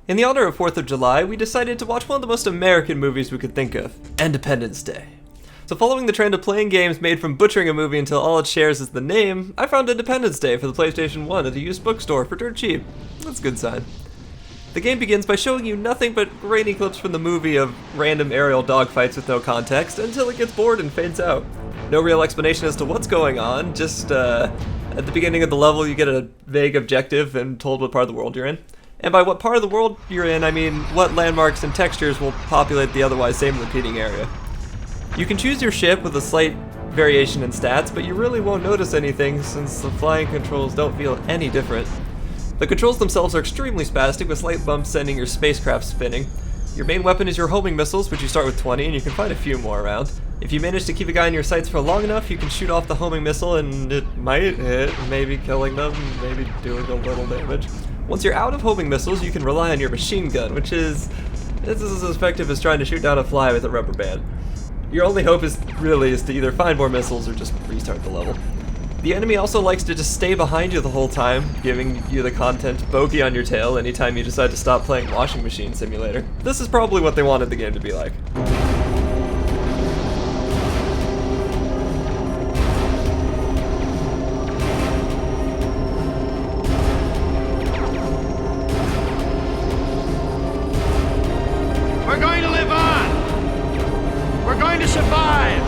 In the honor of 4th of July, we decided to watch one of the most American movies we could think of, Independence Day. So following the trend of playing games made from butchering a movie until all it shares is the name, I found Independence Day for the PlayStation 1 at a used bookstore for dirt cheap. That's a good sign. The game begins by showing you nothing but grainy clips from the movie of random aerial dogfights with no context until it gets bored and fades out. No real explanation as to what's going on, just at the beginning of the level you get a vague objective and told what part of the world you're in. And by what part of the world you're in, I mean what landmarks and textures will populate the otherwise same repeating area. You can choose your ship with a slight variation in stats, but you really won't notice anything since the flying controls don't feel any different. The controls themselves are extremely spastic, with slight bumps sending your spacecraft spinning. Your main weapon is your homing missiles, which you start with 20, and you can find a few more around. If you manage to keep a guy in your sights for long enough, you can shoot off the homing missile and it might hit, maybe killing them, maybe doing a little damage. Once you're out of homing missiles, you can rely on your machine gun, which is as effective as trying to shoot down a fly with a rubber band. Your only hope is to either find more missiles or just restart the level. The enemy also likes to just stay behind you the whole time, giving you the content bogey on your tail anytime you decide to stop playing Washing Machine Simulator. This is probably what they wanted the game to be like. We're going to live on! We're going to survive!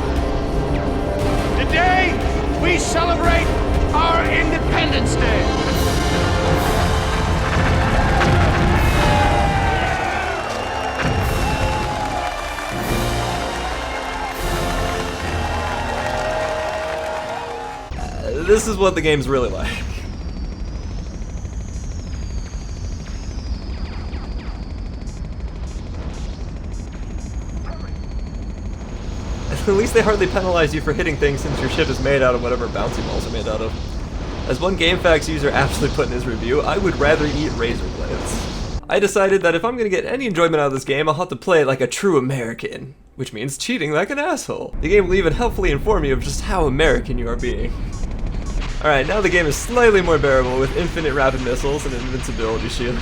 Today, we celebrate our Independence Day! This is what the game's really like. At least they hardly penalize you for hitting things since your ship is made out of whatever bouncy balls are made out of. As one GameFAQs user aptly put in his review, I would rather eat razor blades. I decided that if I'm gonna get any enjoyment out of this game, I'll have to play it like a true American, which means cheating like an asshole. The game will even helpfully inform you of just how American you are being. Alright, now the game is slightly more bearable with infinite rapid missiles and an invincibility shield.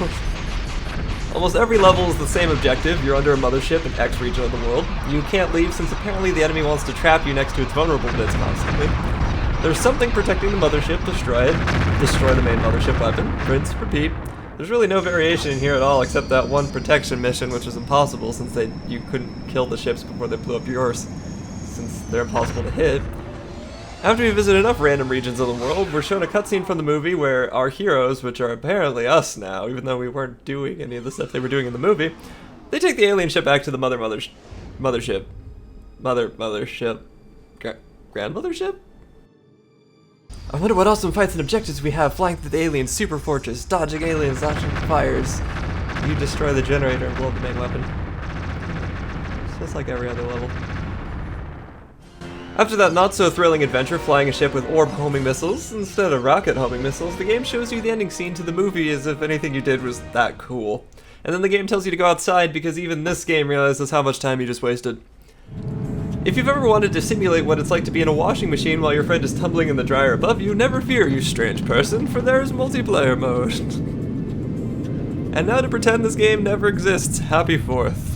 Almost every level is the same objective. You're under a mothership in X region of the world. You can't leave since apparently the enemy wants to trap you next to its vulnerable bits constantly. There's something protecting the mothership, destroy it. Destroy the main mothership weapon. Rinse, repeat. There's really no variation in here at all except that one protection mission, which is impossible since you couldn't kill the ships before they blew up yours, since they're impossible to hit. After we visit enough random regions of the world, we're shown a cutscene from the movie where our heroes, which are apparently us now, even though we weren't doing any of the stuff they were doing in the movie, they take the alien ship back to the grandmothership? I wonder what awesome fights and objectives we have flying through the alien super fortress, dodging aliens, launching fires. You destroy the generator and blow up the main weapon. It's just like every other level. After that not-so-thrilling adventure flying a ship with orb homing missiles instead of rocket homing missiles, the game shows you the ending scene to the movie as if anything you did was that cool. And then the game tells you to go outside because even this game realizes how much time you just wasted. If you've ever wanted to simulate what it's like to be in a washing machine while your friend is tumbling in the dryer above you, never fear, you strange person, for there's multiplayer mode. And now to pretend this game never exists, happy 4th.